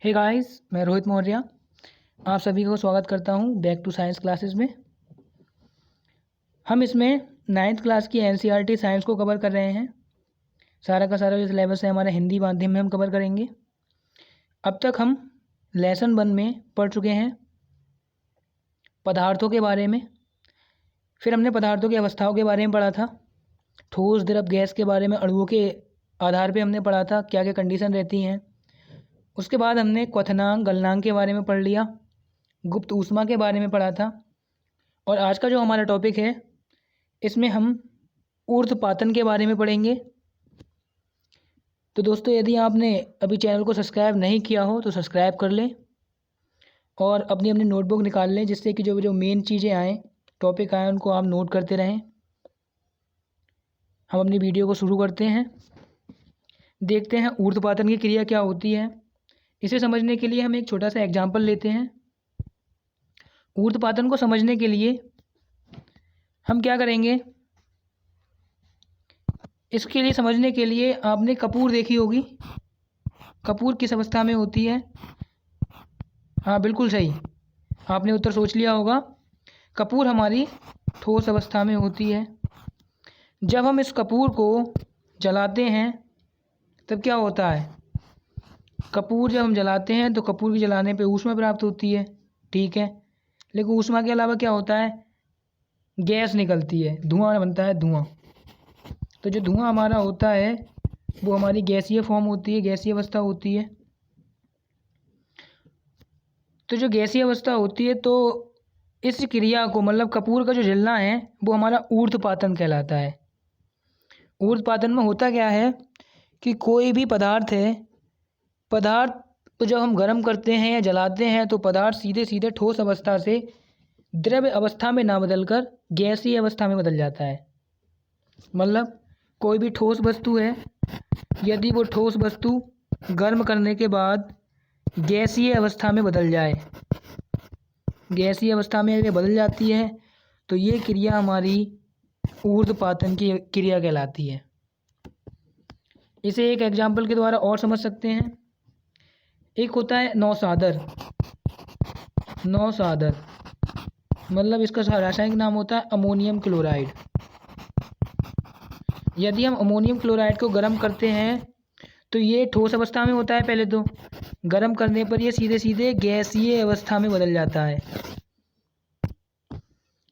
Hey guys, मैं रोहित मौर्य आप सभी को स्वागत करता हूं बैक टू साइंस क्लासेस में। हम इसमें 9th क्लास की एनसीईआरटी साइंस को कवर कर रहे हैं। सारा का सारा जो सिलेबस है हमारा हिंदी माध्यम में हम कवर करेंगे। अब तक हम लेसन 1 में पढ़ चुके हैं पदार्थों के बारे में। फिर हमने पदार्थों की अवस्थाओं के बारे में पढ़ा था। ठोस, द्रव, गैस के बारे में अणुओं के आधार पर हमने पढ़ा था क्या क्या कंडीशन रहती हैं। उसके बाद हमने क्वथनांक, गलनांक के बारे में पढ़ लिया, गुप्त ऊष्मा के बारे में पढ़ा था। और आज का जो हमारा टॉपिक है इसमें हम ऊर्ध्वपातन के बारे में पढ़ेंगे। तो दोस्तों, यदि आपने अभी चैनल को सब्सक्राइब नहीं किया हो तो सब्सक्राइब कर लें और अपनी अपनी नोटबुक निकाल लें, जिससे कि जो मेन चीज़ें आएँ, टॉपिक आए, उनको आप नोट करते रहें। हम अपनी वीडियो को शुरू करते हैं। देखते हैं ऊर्ध्वपातन की क्रिया क्या होती है। इसे समझने के लिए हम एक छोटा सा एग्जाम्पल लेते हैं। ऊर्ध्वपातन को समझने के लिए हम क्या करेंगे, इसके लिए समझने के लिए आपने कपूर देखी होगी। कपूर किस अवस्था में होती है? हाँ, बिल्कुल सही, आपने उत्तर सोच लिया होगा। कपूर हमारी ठोस अवस्था में होती है। जब हम इस कपूर को जलाते हैं तब क्या होता है? कपूर जब हम जलाते हैं तो कपूर के जलाने पे ऊष्मा प्राप्त होती है, ठीक है। लेकिन ऊष्मा के अलावा क्या होता है? गैस निकलती है, धुआं बनता है, धुआं। तो जो धुआं हमारा होता है वो हमारी गैसीय फॉर्म होती है, गैसीय अवस्था होती है। तो जो गैसीय अवस्था होती है तो इस क्रिया को, मतलब कपूर का जो जलना है, वो हमारा ऊर्ध्वपातन कहलाता है। ऊर्ध्वपातन में होता क्या है कि कोई भी पदार्थ है, पदार्थ को जब हम गर्म करते हैं या जलाते हैं तो पदार्थ सीधे सीधे ठोस अवस्था से द्रव्य अवस्था में ना बदलकर गैसीय अवस्था में बदल जाता है। मतलब कोई भी ठोस वस्तु है, यदि वो ठोस वस्तु गर्म करने के बाद गैसीय अवस्था में बदल जाए, गैसीय अवस्था में अगर बदल जाती है तो ये क्रिया हमारी ऊर्ध्वपातन की क्रिया कहलाती है। इसे एक एग्जाम्पल के द्वारा और समझ सकते हैं। एक होता है नौसादर। नौसादर मतलब इसका रासायनिक नाम होता है अमोनियम क्लोराइड। यदि हम अमोनियम क्लोराइड को गर्म करते हैं तो ये ठोस अवस्था में होता है। पहले तो गर्म करने पर ये सीधे सीधे गैसीय अवस्था में बदल जाता है।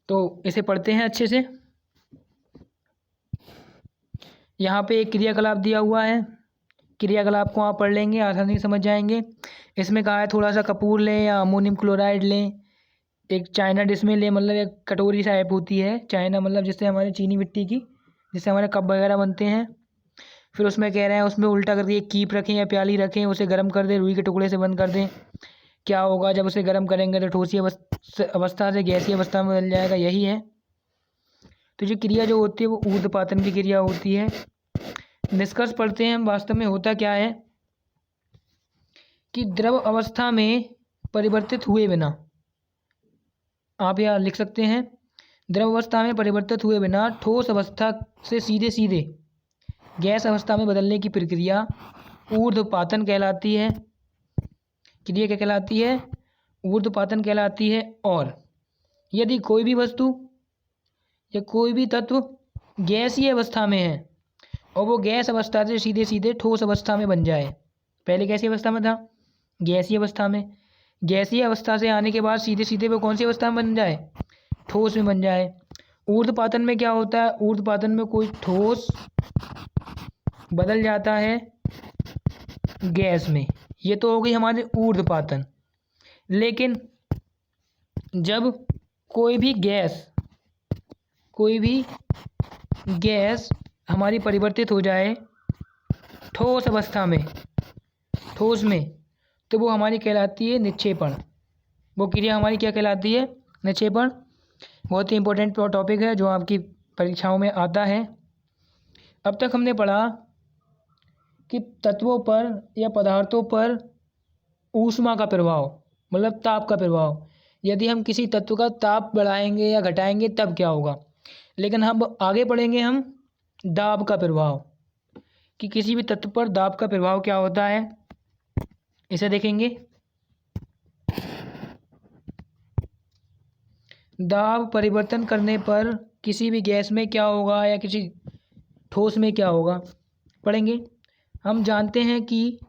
तो इसे पढ़ते हैं अच्छे से। यहाँ पे एक क्रियाकलाप दिया हुआ है, क्रियाकलाप को आप पढ़ लेंगे, आसानी से समझ जाएंगे। इसमें कहा है थोड़ा सा कपूर लें या अमोनियम क्लोराइड लें, एक चाइना डिश में लें, मतलब एक कटोरी टाइप होती है। चाइना मतलब जिससे हमारे चीनी मिट्टी की, जिससे हमारे कप वगैरह बनते हैं। फिर उसमें कह रहे हैं उसमें उल्टा करके एक कीप रखें या प्याली रखें, उसे गर्म कर दें, रुई के टुकड़े से बंद कर दें। क्या होगा जब उसे गर्म करेंगे तो ठोसी अवस्था से गैसीय अवस्था में बदल जाएगा, यही है। तो जो क्रिया जो होती है वो ऊर्ध्वपातन की क्रिया होती है। निष्कर्ष पढ़ते हैं हम। वास्तव में होता क्या है कि द्रव अवस्था में परिवर्तित हुए बिना, आप यहाँ लिख सकते हैं, द्रव अवस्था में परिवर्तित हुए बिना ठोस अवस्था से सीधे सीधे गैस अवस्था में बदलने की प्रक्रिया ऊर्ध्वपातन कहलाती है। क्रिया क्या कहलाती है? ऊर्ध्वपातन कहलाती है। और यदि कोई भी वस्तु या कोई भी तत्व गैसीय अवस्था में है और वो गैस अवस्था से सीधे सीधे ठोस अवस्था में बन जाए, पहले कैसी अवस्था में था? गैसीय अवस्था में। गैसीय अवस्था से आने के बाद सीधे सीधे वो कौन सी अवस्था में बन जाए? ठोस में बन जाए। ऊर्ध्वपातन में क्या होता है? ऊर्ध्वपातन में कोई ठोस बदल जाता है गैस में। ये तो हो गई हमारे ऊर्ध्वपातन। लेकिन जब कोई भी गैस हमारी परिवर्तित हो जाए ठोस अवस्था में, ठोस में, तो वो हमारी कहलाती है निक्षेपण। वो क्रिया हमारी क्या कहलाती है? निक्षेपण। बहुत ही इंपॉर्टेंट टॉपिक है जो आपकी परीक्षाओं में आता है। अब तक हमने पढ़ा कि तत्वों पर या पदार्थों पर ऊष्मा का प्रभाव, मतलब ताप का प्रभाव। यदि हम किसी तत्व का ताप बढ़ाएंगे या घटाएंगे तब क्या होगा। लेकिन हम आगे पढ़ेंगे हम दाब का प्रभाव, कि किसी भी तत्व पर दाब का प्रभाव क्या होता है। इसे देखेंगे। दाब परिवर्तन करने पर किसी भी गैस में क्या होगा या किसी ठोस में क्या होगा, पढ़ेंगे। हम जानते हैं कि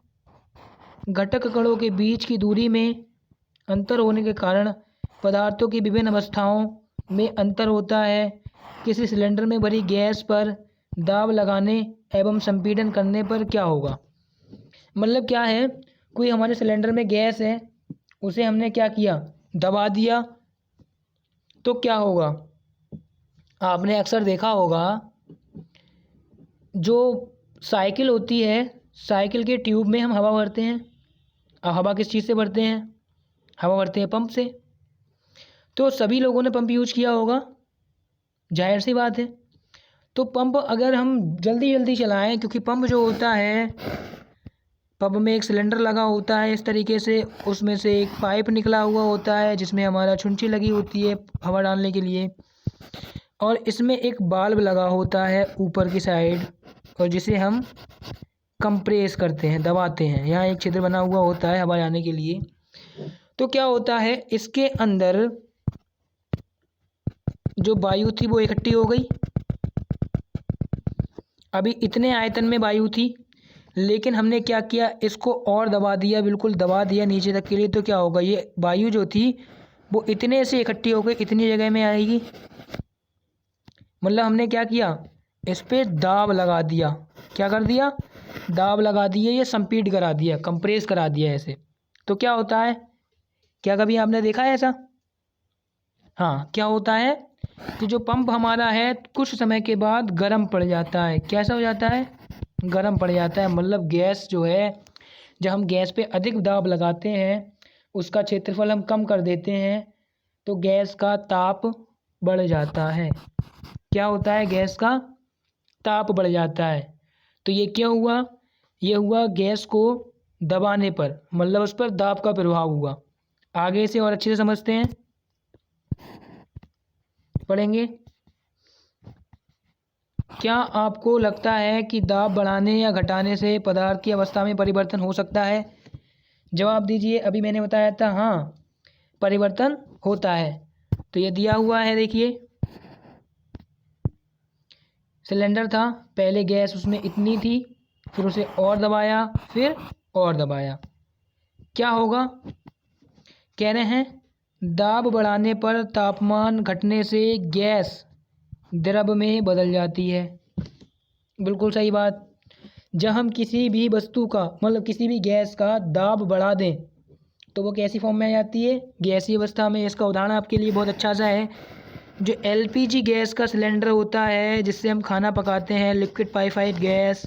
घटक कणों के बीच की दूरी में अंतर होने के कारण पदार्थों की विभिन्न अवस्थाओं में अंतर होता है। किसी सिलेंडर में भरी गैस पर दाब लगाने एवं संपीड़न करने पर क्या होगा, मतलब क्या है, कोई हमारे सिलेंडर में गैस है, उसे हमने क्या किया, दबा दिया, तो क्या होगा। आपने अक्सर देखा होगा जो साइकिल होती है, साइकिल के ट्यूब में हम हवा भरते हैं। अब हवा किस चीज़ से भरते हैं, हवा भरते हैं पंप से। तो सभी लोगों ने पंप यूज किया होगा, जाहिर सी बात है। तो पंप अगर हम जल्दी जल्दी चलाएं, क्योंकि पंप जो होता है, पंप में एक सिलेंडर लगा होता है इस तरीके से, उसमें से एक पाइप निकला हुआ होता है जिसमें हमारा छुंची लगी होती है हवा डालने के लिए, और इसमें एक बाल्ब लगा होता है ऊपर की साइड, और जिसे हम कंप्रेस करते हैं, दबाते हैं। यहाँ एक छिद्र बना हुआ होता है हवा जाने के लिए। तो क्या होता है, इसके अंदर जो वायु थी वो इकट्ठी हो गई। अभी इतने आयतन में वायु थी, लेकिन हमने क्या किया, इसको और दबा दिया, बिल्कुल दबा दिया नीचे तक के लिए। तो क्या होगा, ये वायु जो थी वो इतने से इकट्ठी हो गई, इतनी जगह में आएगी। मतलब हमने क्या किया, इस पे दाब लगा दिया। क्या कर दिया, दाब लगा दिए, ये संपीड़ करा दिया, कंप्रेस करा दिया ऐसे। तो क्या होता है, क्या कभी आपने देखा है ऐसा? हाँ, क्या होता है कि जो पंप हमारा है कुछ समय के बाद गर्म पड़ जाता है। कैसा हो जाता है, गर्म पड़ जाता है। मतलब गैस जो है, जब हम गैस पे अधिक दाब लगाते हैं, उसका क्षेत्रफल हम कम कर देते हैं, तो गैस का ताप बढ़ जाता है। क्या होता है, गैस का ताप बढ़ जाता है। तो ये क्यों हुआ, ये हुआ गैस को दबाने पर, मतलब उस पर दाब का प्रभाव हुआ। आगे से और अच्छे से समझते हैं, पढ़ेंगे। क्या आपको लगता है कि दाब बढ़ाने या घटाने से पदार्थ की अवस्था में परिवर्तन हो सकता है? जवाब दीजिए। अभी मैंने बताया था हाँ, परिवर्तन होता है। तो ये दिया हुआ है, देखिए सिलेंडर था, पहले गैस उसमें इतनी थी, फिर उसे और दबाया, फिर और दबाया। क्या होगा, कह रहे हैं दाब बढ़ाने पर तापमान घटने से गैस द्रव में बदल जाती है। बिल्कुल सही बात। जब हम किसी भी वस्तु का, मतलब किसी भी गैस का दाब बढ़ा दें तो वो कैसी फॉर्म में आ जाती है, गैसीय अवस्था में। इसका उदाहरण आपके लिए बहुत अच्छा सा है, जो एलपीजी गैस का सिलेंडर होता है जिससे हम खाना पकाते हैं, लिक्विड पाइफाइड गैस,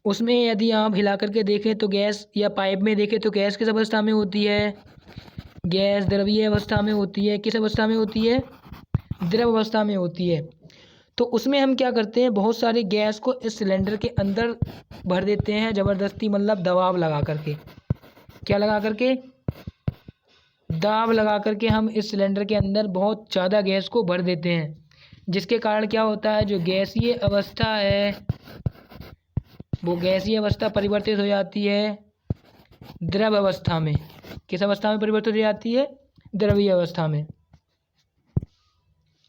उसमें यदि आप हिला करके देखें तो गैस, या पाइप में देखें तो गैस किस अवस्था में होती है, गैस द्रवीय अवस्था में होती है। किस अवस्था में होती है, द्रव अवस्था में होती है। तो उसमें हम क्या करते हैं, बहुत सारी गैस को इस सिलेंडर के अंदर भर देते हैं ज़बरदस्ती, मतलब दबाव लगा करके। क्या लगा करके, दाब लगा करके हम इस सिलेंडर के अंदर बहुत ज़्यादा गैस को भर देते हैं, जिसके कारण क्या होता है, जो गैसीय अवस्था है वो गैसीय अवस्था परिवर्तित हो जाती है द्रव अवस्था में। किस अवस्था में परिवर्तित हो जाती है, द्रवीय अवस्था में।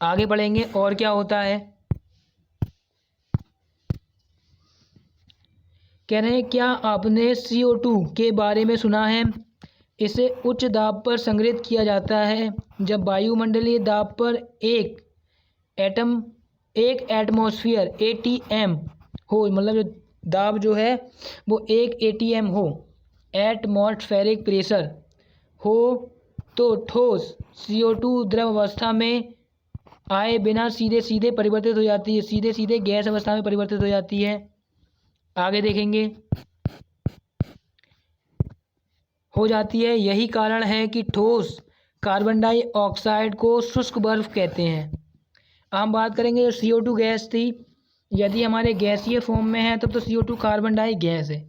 आगे बढ़ेंगे, और क्या होता है, कह रहे हैं क्या आपने CO2 के बारे में सुना है? इसे उच्च दाब पर संग्रहित किया जाता है। जब वायुमंडलीय दाब पर एक एटमॉस्फेयर ATM हो, मतलब जो दाब जो है वो 1 ATM हो, एटमॉस्फेरिक प्रेशर हो, तो ठोस CO2 द्रव अवस्था में आए बिना सीधे सीधे परिवर्तित हो जाती है, सीधे सीधे गैस अवस्था में परिवर्तित हो जाती है। आगे देखेंगे, हो जाती है। यही कारण है कि ठोस कार्बन डाइऑक्साइड को शुष्क बर्फ कहते हैं। हम बात करेंगे, जो CO2 गैस थी, यदि हमारे गैसीय फॉर्म में है तब तो CO2 कार्बन डाई गैस है,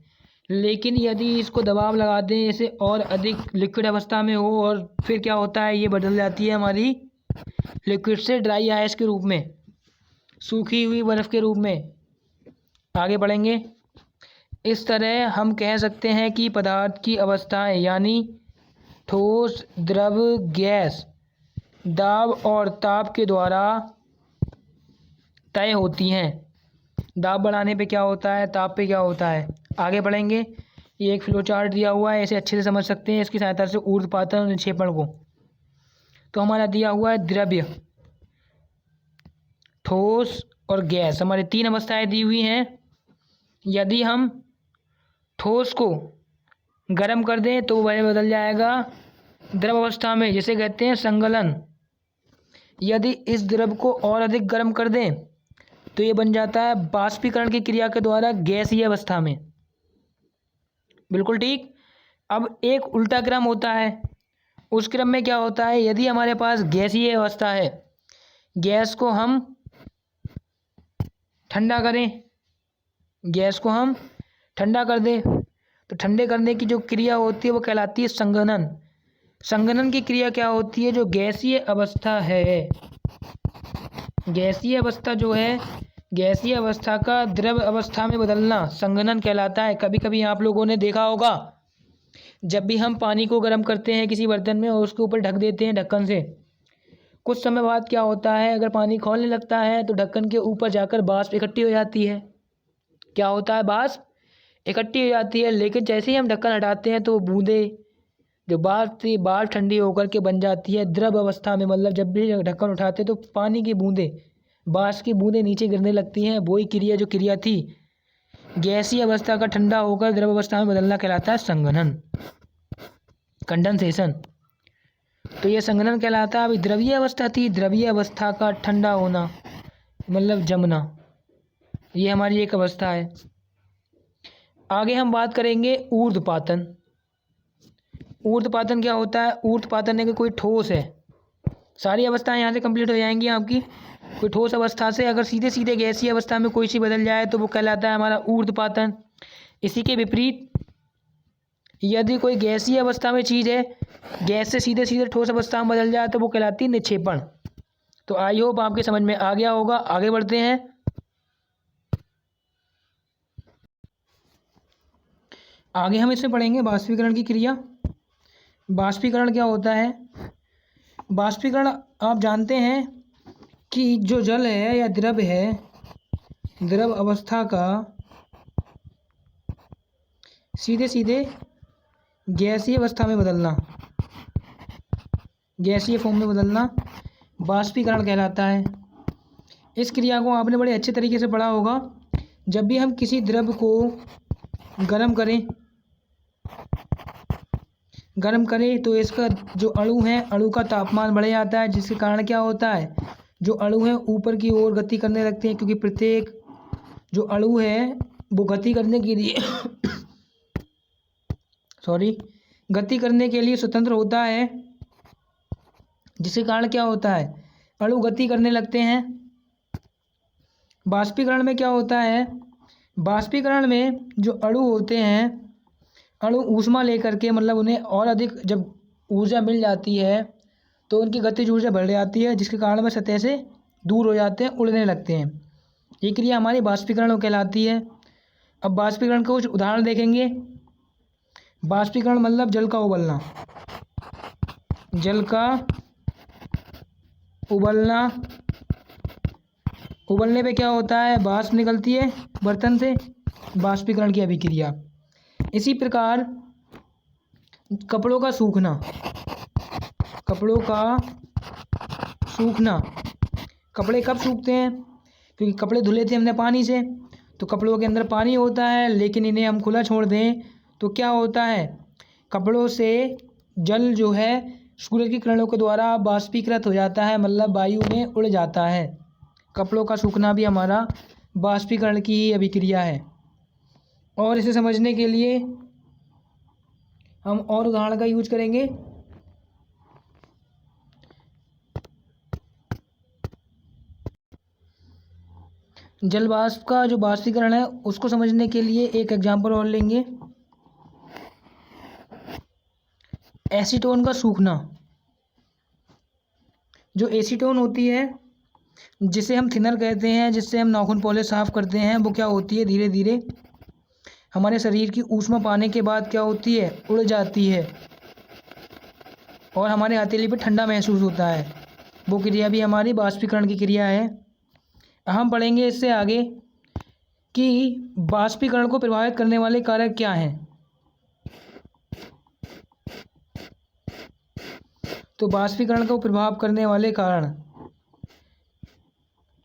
लेकिन यदि इसको दबाव लगा दें इसे और अधिक लिक्विड अवस्था में हो, और फिर क्या होता है, ये बदल जाती है हमारी लिक्विड से ड्राई आइस के रूप में, सूखी हुई बर्फ़ के रूप में। आगे बढ़ेंगे, इस तरह हम कह सकते हैं कि पदार्थ की अवस्थाएं यानी ठोस, द्रव, गैस दाब और ताप के द्वारा तय होती हैं। दाब बढ़ाने पे क्या होता है, ताप पे क्या होता है, आगे बढ़ेंगे। ये एक फ्लो चार्ट दिया हुआ है, इसे अच्छे से समझ सकते हैं इसकी सहायता से ऊर्ध्वपातन और निक्षेपण को। तो हमारा दिया हुआ है द्रव्य, ठोस और गैस, हमारी 3 अवस्थाएं दी हुई हैं। यदि हम ठोस को गर्म कर दें तो वह बदल जाएगा द्रव अवस्था में, जिसे कहते हैं संगलन। यदि इस द्रव को और अधिक गर्म कर दें तो ये बन जाता है बाष्पीकरण की क्रिया के द्वारा गैसीय अवस्था में। बिल्कुल ठीक। अब एक उल्टा क्रम होता है, उस क्रम में क्या होता है, यदि हमारे पास गैसीय अवस्था है, गैस को हम ठंडा करें, गैस को हम ठंडा कर दें, तो ठंडे करने की जो क्रिया होती है वो कहलाती है संघनन। संघनन की क्रिया क्या होती है, जो गैसीय अवस्था है, गैसीय अवस्था जो है, गैसीय अवस्था का द्रव अवस्था में बदलना संघनन कहलाता है। कभी कभी आप लोगों ने देखा होगा, जब भी हम पानी को गर्म करते हैं किसी बर्तन में और उसके ऊपर ढक देते हैं ढक्कन से, कुछ समय बाद क्या होता है, अगर पानी खौलने लगता है तो ढक्कन के ऊपर जाकर वाष्प इकट्ठी हो जाती है। क्या होता है, वाष्प इकट्ठी हो जाती है। लेकिन जैसे ही हम ढक्कन हटाते हैं तो वो बूंदें जो वाष्प थी, वाष्प ठंडी होकर के बन जाती है द्रव अवस्था में। मतलब जब भी ढक्कन उठाते तो पानी की बूंदें, वाष्प की बूंदें नीचे गिरने लगती हैं। वही क्रिया जो क्रिया थी गैसीय अवस्था का ठंडा होकर द्रव अवस्था में बदलना कहलाता है संघनन, कंडेंसेशन। तो ये संघनन कहलाता है। अभी द्रवीय अवस्था थी, द्रवीय अवस्था का ठंडा होना मतलब जमना, ये हमारी एक अवस्था है। आगे हम बात करेंगे ऊर्ध्वपातन। ऊर्ध्वपातन क्या होता है, ऊर्ध्वपातन है कि कोई ठोस है, सारी अवस्थाएं यहाँ से कंप्लीट हो जाएंगी आपकी। कोई ठोस अवस्था से अगर सीधे सीधे गैसीय अवस्था में कोई सी बदल जाए तो वो कहलाता है हमारा ऊर्ध्वपातन। इसी के विपरीत यदि कोई गैसीय अवस्था में चीज़ है, गैस से सीधे सीधे ठोस अवस्था में बदल जाए तो वो कहलाती है निक्षेपण। तो आई होप आपके समझ में आ गया होगा। आगे बढ़ते हैं। आगे हम इसमें पढ़ेंगे बाष्पीकरण की क्रिया। बाष्पीकरण क्या होता है, बाष्पीकरण आप जानते हैं कि जो जल है या द्रव है, द्रव अवस्था का सीधे सीधे गैसीय अवस्था में बदलना, गैसीय फॉर्म में बदलना बाष्पीकरण कहलाता है। इस क्रिया को आपने बड़े अच्छे तरीके से पढ़ा होगा। जब भी हम किसी द्रव को गर्म करें तो इसका जो अणु है, अणु का तापमान बढ़ जाता है, जिसके कारण क्या होता है, जो अणु है ऊपर की ओर गति करने लगते हैं, क्योंकि प्रत्येक जो अणु है वो गति करने के लिए गति करने के लिए स्वतंत्र होता है, जिसके कारण क्या होता है, अणु गति करने लगते हैं। बाष्पीकरण में क्या होता है, बाष्पीकरण में जो अणु होते हैं, अणु ऊष्मा लेकर के मतलब उन्हें और अधिक जब ऊर्जा मिल जाती है तो उनकी गतिज ऊर्जा बढ़ जाती है, जिसके कारण वह सतह से दूर हो जाते हैं, उड़ने लगते हैं। ये क्रिया हमारी बाष्पीकरण कहलाती है। अब बाष्पीकरण के कुछ उदाहरण देखेंगे। बाष्पीकरण मतलब जल का उबलना, जल का उबलना। उबलने पे क्या होता है, वाष्प निकलती है बर्तन से, बाष्पीकरण की अभिक्रिया। इसी प्रकार कपड़ों का सूखना, कपड़ों का सूखना, कपड़े कब सूखते हैं, क्योंकि कपड़े धुले थे हमने पानी से, तो कपड़ों के अंदर पानी होता है, लेकिन इन्हें हम खुला छोड़ दें तो क्या होता है, कपड़ों से जल जो है सूरज की किरणों के द्वारा बाष्पीकृत हो जाता है, मतलब वायु में उड़ जाता है। कपड़ों का सूखना भी हमारा बाष्पीकरण की ही अभिक्रिया है। और इसे समझने के लिए हम और उदाहरण का यूज करेंगे। जल वाष्प का जो बाष्पीकरण है उसको समझने के लिए एक एग्जांपल और लेंगे। एसीटोन का सूखना, जो एसीटोन होती है जिसे हम थिनर कहते हैं, जिससे हम नाखून पॉलिश साफ करते हैं, वो क्या होती है, धीरे धीरे हमारे शरीर की ऊष्मा पाने के बाद क्या होती है, उड़ जाती है और हमारे हथेली पे ठंडा महसूस होता है। वो क्रिया भी हमारी बाष्पीकरण की क्रिया है। हम पढ़ेंगे इससे आगे कि बाष्पीकरण को प्रभावित करने वाले कारक क्या हैं। तो बाष्पीकरण को प्रभाव करने वाले कारण,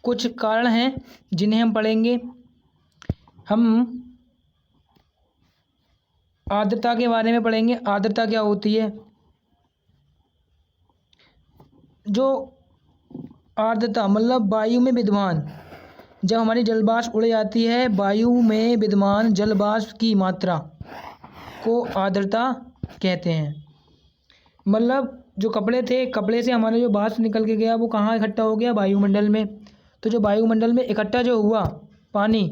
कुछ कारण हैं जिन्हें हम पढ़ेंगे। हम आर्द्रता के बारे में पढ़ेंगे। आर्द्रता क्या होती है? जो आर्द्रता मतलब वायु में विद्यमान, जब हमारी जलवाष्प उड़ जाती है, वायु में विद्यमान जलवाष्प की मात्रा को आर्द्रता कहते हैं। मतलब जो कपड़े थे, कपड़े से हमारा जो वाष्प निकल के गया वो कहाँ इकट्ठा हो गया, वायुमंडल में। तो जो वायुमंडल में इकट्ठा जो हुआ पानी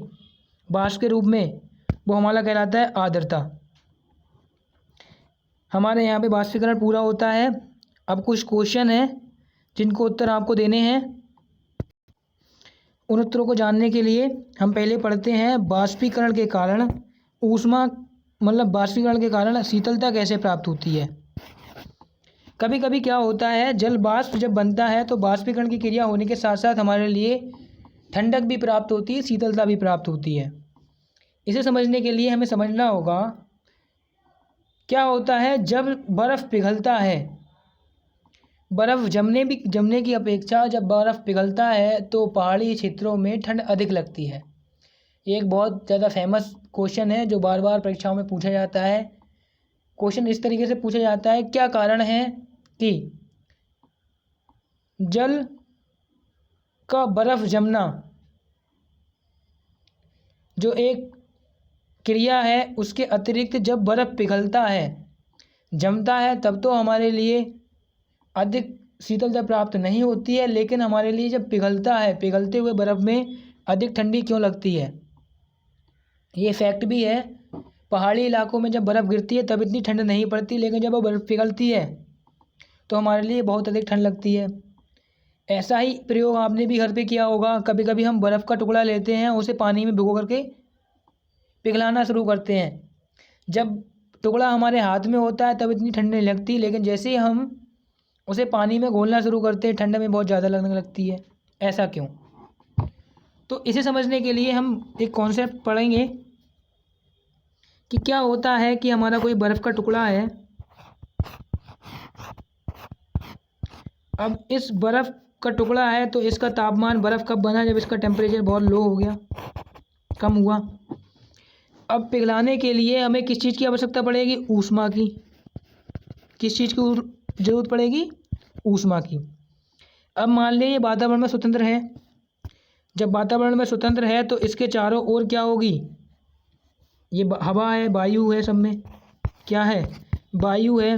वाष्प के रूप में, वो हमारा कहलाता है आर्द्रता। हमारे यहाँ पे वाष्पीकरण पूरा होता है। अब कुछ क्वेश्चन है जिनको उत्तर आपको देने हैं। उन उत्तरों को जानने के लिए हम पहले पढ़ते हैं वाष्पीकरण के कारण ऊष्मा, मतलब वाष्पीकरण के कारण शीतलता कैसे प्राप्त होती है। कभी कभी क्या होता है, जल वाष्प जब बनता है तो वाष्पीकरण की क्रिया होने के साथ साथ हमारे लिए ठंडक भी प्राप्त होती है, शीतलता भी प्राप्त होती है। इसे समझने के लिए हमें समझना होगा क्या होता है जब बर्फ़ पिघलता है। बर्फ़ जमने की अपेक्षा जब बर्फ़ पिघलता है तो पहाड़ी क्षेत्रों में ठंड अधिक लगती है। ये एक बहुत ज़्यादा फेमस क्वेश्चन है जो बार बार परीक्षाओं में पूछा जाता है। क्वेश्चन इस तरीके से पूछा जाता है, क्या कारण है कि जल का बर्फ़ जमना जो एक क्रिया है, उसके अतिरिक्त जब बर्फ़ पिघलता है, जमता है, तब तो हमारे लिए अधिक शीतलता प्राप्त नहीं होती है, लेकिन हमारे लिए जब पिघलता है, पिघलते हुए बर्फ़ में अधिक ठंडी क्यों लगती है। ये फैक्ट भी है। पहाड़ी इलाकों में जब बर्फ़ गिरती है तब इतनी ठंड नहीं पड़ती, लेकिन जब वो बर्फ़ पिघलती है तो हमारे लिए बहुत अधिक ठंड लगती है। ऐसा ही प्रयोग आपने भी घर पे किया होगा। कभी कभी हम बर्फ़ का टुकड़ा लेते हैं, उसे पानी में भिगो करके पिघलाना शुरू करते हैं। जब टुकड़ा हमारे हाथ में होता है तब इतनी ठंड नहीं लगती, लेकिन जैसे ही हम उसे पानी में घोलना शुरू करते हैं ठंड में बहुत ज़्यादा लगने लगती है। ऐसा क्यों? तो इसे समझने के लिए हम एक कॉन्सेप्ट पढ़ेंगे कि क्या होता है कि हमारा कोई बर्फ़ का टुकड़ा है। अब इस बर्फ़ का टुकड़ा है तो इसका तापमान, बर्फ़ कब बना, जब इसका टेम्परेचर बहुत लो हो गया, कम हुआ। अब पिघलाने के लिए हमें किस चीज़ की आवश्यकता पड़ेगी? ऊष्मा की। किस चीज़ की ज़रूरत पड़ेगी? ऊष्मा की। अब मान लीजिए वातावरण में स्वतंत्र है। जब वातावरण में स्वतंत्र है तो इसके चारों ओर क्या होगी? ये हवा है, वायु है, सब में क्या है? वायु है।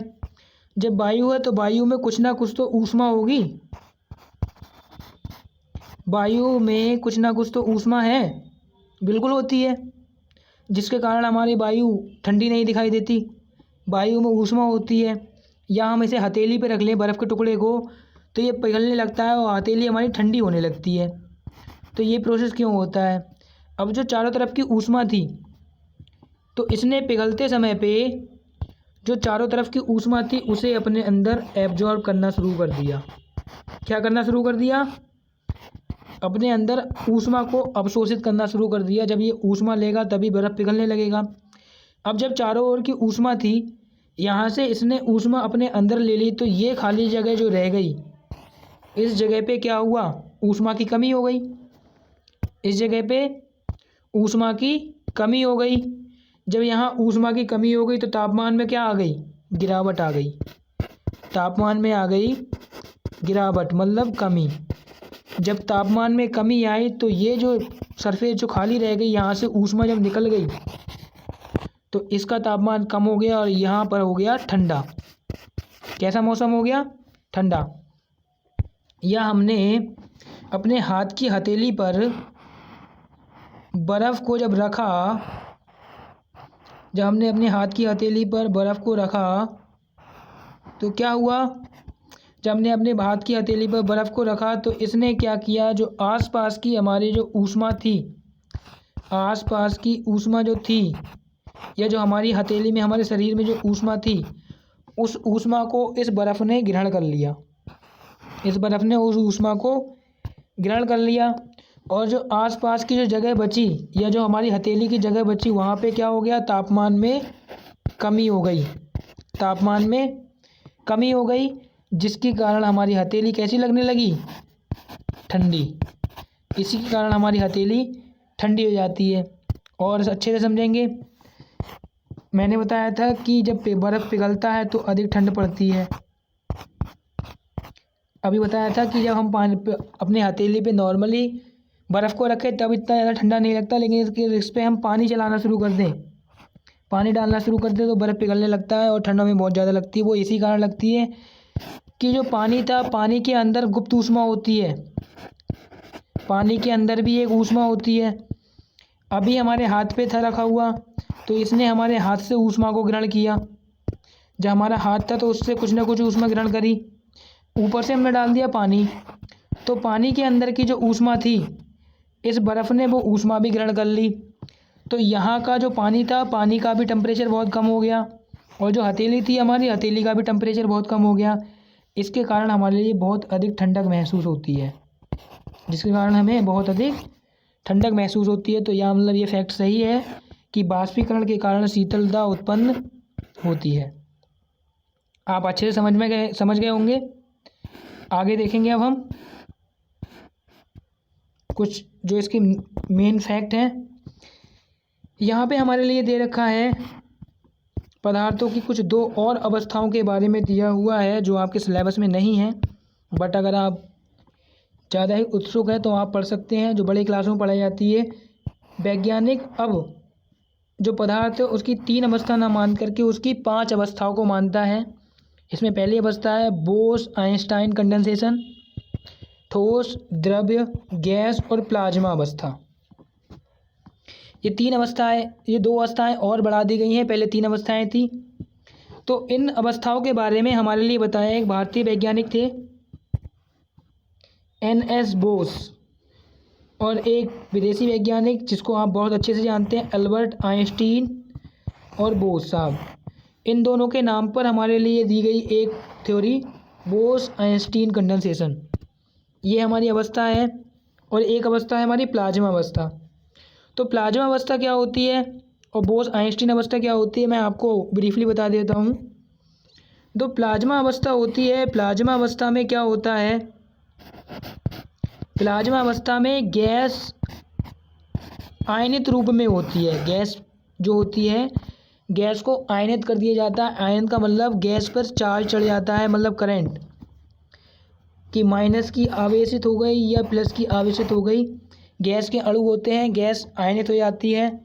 जब वायु है तो वायु में कुछ ना कुछ तो ऊष्मा होगी। वायु में कुछ ना कुछ तो ऊष्मा है, बिल्कुल होती है, जिसके कारण हमारी वायु ठंडी नहीं दिखाई देती। वायु में ऊष्मा होती है। या हम इसे हथेली पे रख लें बर्फ़ के टुकड़े को, तो ये पिघलने लगता है और हथेली हमारी ठंडी होने लगती है। तो ये प्रोसेस क्यों होता है? अब जो चारों तरफ की ऊष्मा थी, तो इसने पिघलते समय पे जो चारों तरफ की ऊष्मा थी उसे अपने अंदर एब्जॉर्ब करना शुरू कर दिया। क्या करना शुरू कर दिया? अपने अंदर ऊष्मा को अवशोषित करना शुरू कर दिया। जब ये ऊष्मा लेगा तभी बर्फ़ पिघलने लगेगा। अब जब चारों ओर की ऊष्मा थी, यहाँ से इसने ऊष्मा अपने अंदर ले ली, तो ये खाली जगह जो रह गई, इस जगह पे क्या हुआ? ऊष्मा की कमी हो गई। इस जगह पे ऊष्मा की कमी हो गई। जब यहाँ ऊष्मा की कमी हो गई तो तापमान में क्या आ गई? गिरावट आ गई। तापमान में आ गई गिरावट, मतलब कमी। जब तापमान में कमी आई तो ये जो सरफेस जो खाली रह गई, यहाँ से ऊष्मा जब निकल गई तो इसका तापमान कम हो गया और यहाँ पर हो गया ठंडा। कैसा मौसम हो गया? ठंडा। या हमने अपने हाथ की हथेली पर बर्फ़ को जब रखा, जब हमने अपने हाथ की हथेली पर बर्फ़ को रखा तो क्या हुआ? जब हमने अपने हाथ की हथेली पर बर्फ़ को रखा तो इसने क्या किया? जो आसपास की हमारी जो ऊष्मा थी, आसपास की ऊष्मा जो थी या जो हमारी हथेली में हमारे शरीर में जो ऊष्मा थी, उस ऊष्मा को इस बर्फ़ ने ग्रहण कर लिया। इस बर्फ़ ने उस ऊष्मा को ग्रहण कर लिया और जो आसपास की जो जगह बची या जो हमारी हथेली की जगह बची, वहाँ पे क्या हो गया, तापमान में कमी हो गई। तापमान में कमी हो गई, जिसके कारण हमारी हथेली कैसी लगने लगी, ठंडी। इसी के कारण हमारी हथेली ठंडी हो जाती है। और अच्छे से समझेंगे, मैंने बताया था कि जब बर्फ़ पिघलता है तो अधिक ठंड पड़ती है। अभी बताया था कि जब हम पानी पे अपने हथेली पे नॉर्मली बर्फ़ को रखें तब इतना ज़्यादा ठंडा नहीं लगता, लेकिन इस पे हम पानी चलाना शुरू कर दें, पानी डालना शुरू कर दें तो बर्फ़ पिघलने लगता है और ठंड हमें बहुत ज़्यादा लगती है। वो इसी कारण लगती है कि जो पानी था, पानी के अंदर गुप्त ऊष्मा होती है। पानी के अंदर भी एक ऊष्मा होती है। अभी हमारे हाथ पे था रखा हुआ, तो इसने हमारे हाथ से ऊष्मा को ग्रहण किया। जब हमारा हाथ था तो उससे कुछ ना कुछ ऊष्मा ग्रहण करी। ऊपर से हमने डाल दिया पानी, तो पानी के अंदर की जो ऊष्मा थी, इस बर्फ़ ने वो ऊष्मा भी ग्रहण कर ली। तो यहाँ का जो पानी था, पानी का भी टेम्परेचर बहुत कम हो गया और जो हथेली थी हमारी, हथेली का भी टेम्परेचर बहुत कम हो गया। इसके कारण हमारे लिए बहुत अधिक ठंडक महसूस होती है, जिसके कारण हमें बहुत अधिक ठंडक महसूस होती है। तो यहाँ मतलब ये फैक्ट सही है कि बाष्पीकरण के कारण शीतलता उत्पन्न होती है। आप अच्छे से समझ गए होंगे। आगे देखेंगे अब हम कुछ जो इसके मेन फैक्ट हैं। यहाँ पे हमारे लिए दे रखा है पदार्थों की कुछ 2 और अवस्थाओं के बारे में दिया हुआ है, जो आपके सिलेबस में नहीं है, बट अगर आप ज़्यादा ही उत्सुक है तो आप पढ़ सकते हैं, जो बड़ी क्लासों में पढ़ाई जाती है। वैज्ञानिक अब जो पदार्थ है उसकी 3 अवस्था ना मान करके उसकी 5 अवस्थाओं को मानता है। इसमें पहली अवस्था है बोस-आइंस्टाइन कंडेंसेशन, ठोस, द्रव्य, गैस और प्लाज्मा अवस्था। ये 2 अवस्थाएं और बढ़ा दी गई हैं, पहले 3 अवस्थाएं थी। तो इन अवस्थाओं के बारे में हमारे लिए बताया एक भारतीय वैज्ञानिक थे, NS बोस, और एक विदेशी वैज्ञानिक जिसको आप बहुत अच्छे से जानते हैं, अल्बर्ट आइंस्टीन और बोस साहब। इन दोनों के नाम पर हमारे लिए दी गई एक थ्योरी, बोस-आइंस्टीन कंडेंसेशन, ये हमारी अवस्था है। और एक अवस्था है हमारी प्लाज्मा अवस्था। तो प्लाज्मा अवस्था क्या होती है और बोस-आइंस्टीन अवस्था क्या होती है, मैं आपको ब्रीफली बता देता हूँ। तो प्लाज्मा अवस्था होती है, प्लाज्मा अवस्था में क्या होता है, प्लाज्मा अवस्था में गैस आयनित रूप में होती है। गैस जो होती है, गैस को आयनित कर दिया जाता है। आयन का मतलब गैस पर चार्ज चढ़ जाता है, मतलब करंट कि माइनस की आवेशित हो गई या प्लस की आवेशित हो गई। गैस के अणु होते हैं, गैस आयनित हो जाती है।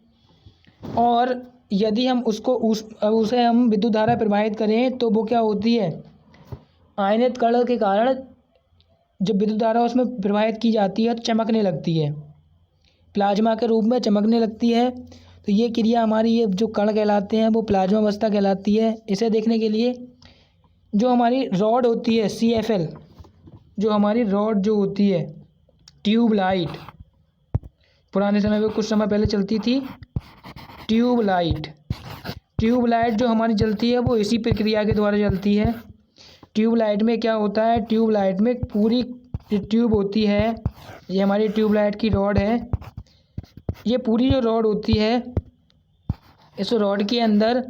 और यदि हम उसे हम विद्युत धारा प्रवाहित करें तो वो क्या होती है, आयनित कण के कारण जब विद्युत धारा उसमें प्रवाहित की जाती है तो चमकने लगती है, प्लाज्मा के रूप में चमकने लगती है। तो ये क्रिया हमारी, ये जो कण कहलाते हैं वो प्लाज्मा अवस्था कहलाती है। इसे देखने के लिए जो हमारी रॉड होती है CFL, जो हमारी रॉड जो होती है, ट्यूबलाइट, पुराने समय में कुछ समय पहले चलती थी ट्यूबलाइट जो हमारी जलती है वो इसी प्रक्रिया के द्वारा जलती है। ट्यूबलाइट में क्या होता है, ट्यूबलाइट में पूरी ट्यूब होती है, ये हमारी ट्यूबलाइट की रॉड है। ये पूरी जो रॉड होती है, इस रॉड के अंदर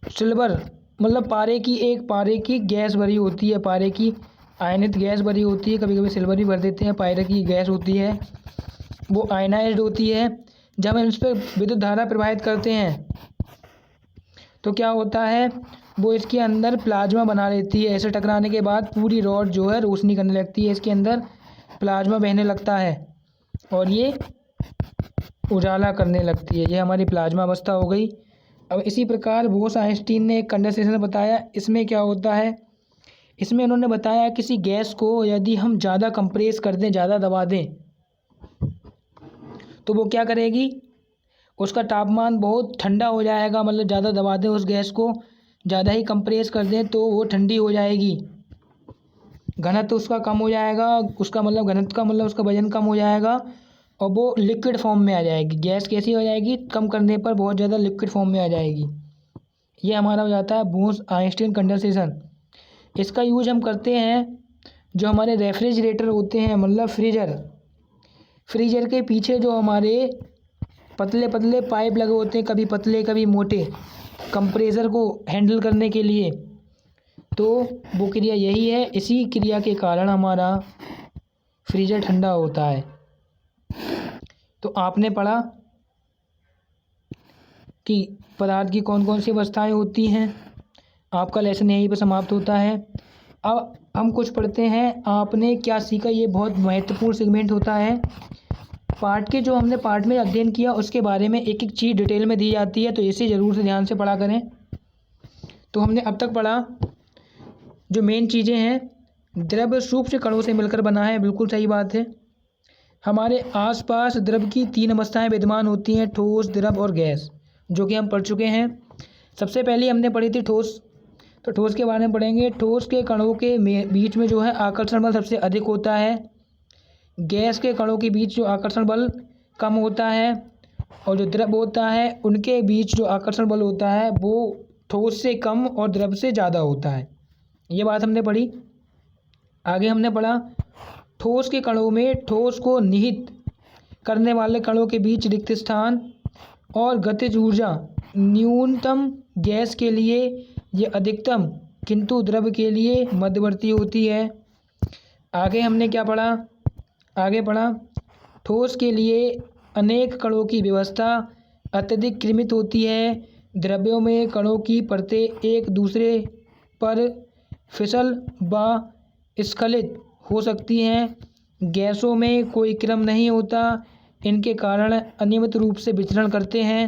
सिल्वर मतलब पारे की गैस भरी होती है, पारे की आयनित गैस भरी होती है। कभी कभी सिल्वर भी भर देते हैं। पारे की गैस होती है, वो आयनाइज्ड होती है। जब हम इस पर विद्युत धारा प्रवाहित करते हैं तो क्या होता है, वो इसके अंदर प्लाज्मा बना लेती है। ऐसे टकराने के बाद पूरी रॉड जो है रोशनी करने लगती है, इसके अंदर प्लाज्मा बहने लगता है और ये उजाला करने लगती है। ये हमारी प्लाज्मा अवस्था हो गई। अब इसी प्रकार बोस-आइंस्टीन ने एक कंडेंसेशन बताया। इसमें क्या होता है, इसमें उन्होंने बताया किसी गैस को यदि हम ज़्यादा कंप्रेस कर दें, ज़्यादा दबा दें, तो वो क्या करेगी, उसका तापमान बहुत ठंडा हो जाएगा। मतलब ज़्यादा दबा दें उस गैस को, ज़्यादा ही कंप्रेस कर दें तो वो ठंडी हो जाएगी। घनत्व उसका कम हो जाएगा, उसका मतलब घनत्व का मतलब उसका वजन कम हो जाएगा और वो लिक्विड फॉर्म में आ जाएगी। गैस कैसी हो जाएगी, कम करने पर बहुत ज़्यादा लिक्विड फॉर्म में आ जाएगी। ये हमारा हो जाता है बोस-आइंस्टीन कंडेंसेशन। इसका यूज हम करते हैं जो हमारे रेफ्रिजरेटर होते हैं, मतलब फ्रीजर के पीछे जो हमारे पतले पतले पाइप लगे होते हैं, कभी पतले कभी मोटे, कंप्रेसर को हैंडल करने के लिए। तो वो क्रिया यही है, इसी क्रिया के कारण हमारा फ्रीजर ठंडा होता है। तो आपने पढ़ा कि पदार्थ की कौन कौन सी अवस्थाएं होती हैं। आपका लेसन यहीं पर समाप्त होता है। अब हम कुछ पढ़ते हैं आपने क्या सीखा। ये बहुत महत्वपूर्ण सेगमेंट होता है। पार्ट के जो हमने पार्ट में अध्ययन किया उसके बारे में एक एक चीज़ डिटेल में दी जाती है, तो इसे ज़रूर से ध्यान से पढ़ा करें। तो हमने अब तक पढ़ा जो मेन चीज़ें हैं, द्रव सूक्ष्म कणों से मिलकर बना है, बिल्कुल सही बात है। हमारे आसपास द्रव की 3 अवस्थाएं विद्यमान होती हैं, ठोस, द्रव और गैस, जो कि हम पढ़ चुके हैं। सबसे पहले हमने पढ़ी थी ठोस। तो ठोस के बारे में पढ़ेंगे। ठोस के कणों के बीच में जो है आकर्षण बल सबसे अधिक होता है। गैस के कणों के बीच जो आकर्षण बल कम होता है, और जो द्रव होता है उनके बीच जो आकर्षण बल होता है वो ठोस से कम और द्रव से ज़्यादा होता है। ये बात हमने पढ़ी। आगे हमने पढ़ा ठोस के कणों में ठोस को निहित करने वाले कणों के बीच रिक्त स्थान और गतिज ऊर्जा न्यूनतम गैस के लिए ये अधिकतम, किंतु द्रव के लिए मध्यवर्ती होती है। आगे हमने क्या पढ़ा, आगे पढ़ा ठोस के लिए अनेक कणों की व्यवस्था अत्यधिक कृमित होती है। द्रव्यों में कणों की परतें एक दूसरे पर फिसल व स्खलित हो सकती हैं। गैसों में कोई क्रम नहीं होता, इनके कारण अनियमित रूप से विचरण करते हैं।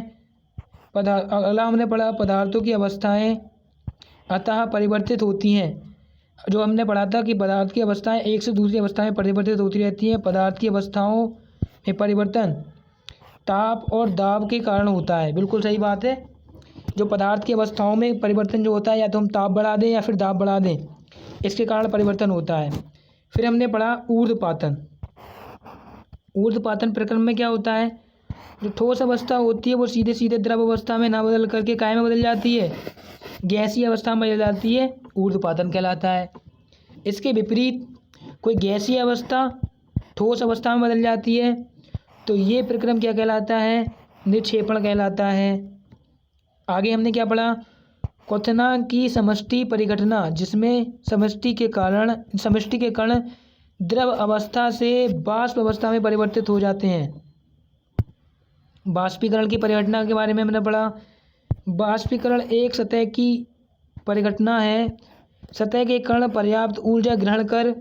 अगला हमने पढ़ा पदार्थों की अवस्थाएं अतः परिवर्तित होती हैं। जो हमने पढ़ा था कि पदार्थ की अवस्थाएं एक से दूसरी अवस्था में परिवर्तित होती रहती हैं। पदार्थ की अवस्थाओं में परिवर्तन ताप और दाब के कारण होता है, बिल्कुल सही बात है। जो पदार्थ की अवस्थाओं में परिवर्तन जो होता है, या तो हम ताप बढ़ा दें या फिर दाब बढ़ा दें, इसके कारण परिवर्तन होता है। फिर हमने पढ़ा ऊर्ध्वपातन। ऊर्ध्वपातन प्रक्रम में क्या होता है, जो ठोस अवस्था होती है वो सीधे सीधे द्रव अवस्था में ना बदल करके काय में बदल जाती है, गैसीय अवस्था में बदल जाती है, ऊर्ध्वपातन कहलाता है। इसके विपरीत कोई गैसीय अवस्था ठोस अवस्था में बदल जाती है तो ये प्रक्रम क्या कहलाता है, निक्षेपण कहलाता है। आगे हमने क्या पढ़ा, क्वथनांक की समष्टि परिघटना, जिसमें समष्टि के कण द्रव अवस्था से वाष्प अवस्था में परिवर्तित हो जाते हैं। वाष्पीकरण की परिघटना के बारे में हमने पढ़ा। वाष्पीकरण एक सतह की परिघटना है। सतह के कण पर्याप्त ऊर्जा ग्रहण कर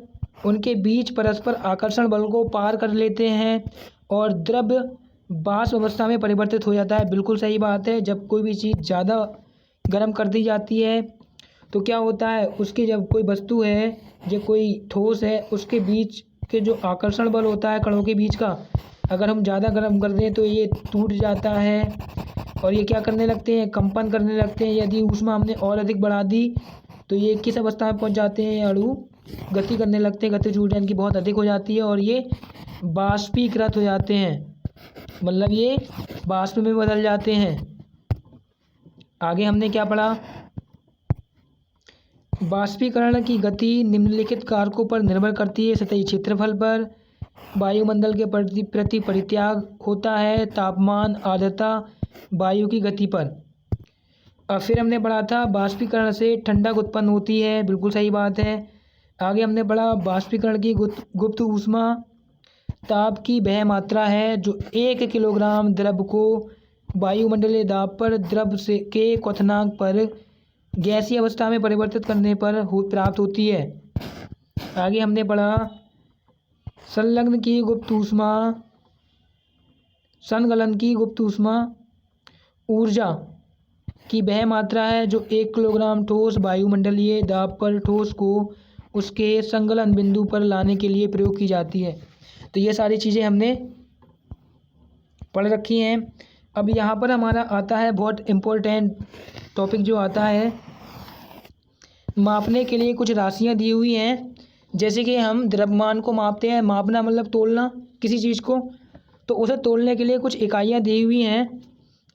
उनके बीच परस्पर आकर्षण बल को पार कर लेते हैं और द्रव वाष्प अवस्था में परिवर्तित हो जाता है, बिल्कुल सही बात है। जब कोई भी चीज़ ज़्यादा गर्म कर दी जाती है तो क्या होता है, उसकी जब कोई वस्तु है, जब कोई ठोस है, उसके बीच के जो आकर्षण बल होता है कणों के बीच का, अगर हम ज़्यादा गर्म कर दें तो ये टूट जाता है और ये क्या करने लगते हैं, कंपन करने लगते हैं। यदि ऊष्मा हमने और अधिक बढ़ा दी तो ये किस अवस्था में पहुंच जाते हैं, अणु गति करने लगते हैं, गतिज ऊर्जा इनकी बहुत अधिक हो जाती है और ये बाष्पीकृत हो जाते हैं, मतलब ये वाष्प में बदल जाते हैं। आगे हमने क्या पढ़ा, वाष्पीकरण की गति निम्नलिखित कारकों पर निर्भर करती है। सतही क्षेत्रफल पर, वायुमंडल के प्रति परित्याग होता है, तापमान, आर्द्रता, वायु की गति पर। और फिर हमने पढ़ा था वाष्पीकरण से ठंडक उत्पन्न होती है, बिल्कुल सही बात है। आगे हमने पढ़ा वाष्पीकरण की गुप्त ऊष्मा ताप की वह मात्रा है जो 1 किलोग्राम द्रव को वायुमंडलीय दाब पर द्रव से के क्वथनांक पर गैसीय अवस्था में परिवर्तित करने पर प्राप्त होती है। आगे हमने पढ़ा संलग्न की गुप्त ऊष्मा, संगलन की गुप्त ऊष्मा ऊर्जा की वह मात्रा है जो 1 किलोग्राम ठोस वायुमंडलीय दाब पर ठोस को उसके संगलन बिंदु पर लाने के लिए प्रयोग की जाती है। तो ये सारी चीज़ें हमने पढ़ रखी हैं। अब यहाँ पर हमारा आता है बहुत इम्पोर्टेंट टॉपिक जो आता है, मापने के लिए कुछ राशियाँ दी हुई हैं। जैसे कि हम द्रव्यमान को मापते हैं, मापना मतलब तोलना किसी चीज़ को, तो उसे तोलने के लिए कुछ इकाइयाँ दी हुई हैं।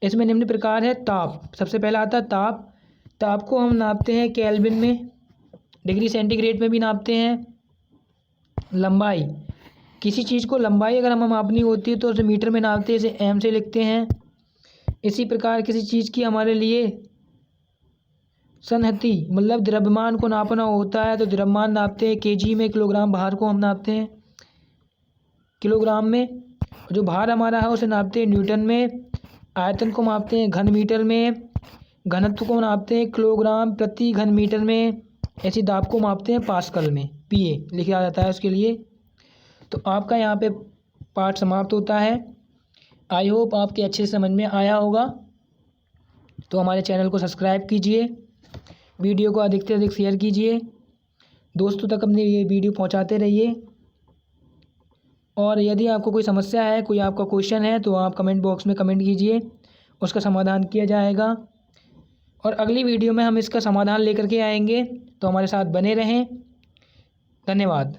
इसमें निम्न प्रकार है। ताप, सबसे पहला आता है ताप। ताप को हम नापते हैं केल्विन में, डिग्री सेंटीग्रेड में भी नापते हैं। लंबाई, किसी चीज़ को लंबाई अगर हमें मापनी होती है तो उसे मीटर में नापते हैं, इसे एम से लिखते हैं। इसी प्रकार किसी चीज़ की हमारे लिए संहति मतलब द्रव्यमान को नापना होता है तो द्रव्यमान नापते हैं केजी में, किलोग्राम भार को हम नापते हैं किलोग्राम में। जो भार हमारा है उसे नापते हैं न्यूटन में। आयतन को मापते हैं घन मीटर में। घनत्व को नापते हैं किलोग्राम प्रति घन मीटर में। ऐसी दाब को मापते हैं पास्कल में, पीए लिखा जाता है उसके लिए। तो आपका यहाँ पे पाठ समाप्त होता है। आई होप आपके अच्छे से समझ में आया होगा। तो हमारे चैनल को सब्सक्राइब कीजिए, वीडियो को अधिक से अधिक शेयर कीजिए, दोस्तों तक अपने ये वीडियो पहुंचाते रहिए। और यदि आपको कोई समस्या है, कोई आपका क्वेश्चन है तो आप कमेंट बॉक्स में कमेंट कीजिए, उसका समाधान किया जाएगा। और अगली वीडियो में हम इसका समाधान लेकर के आएंगे, तो हमारे साथ बने रहें। धन्यवाद।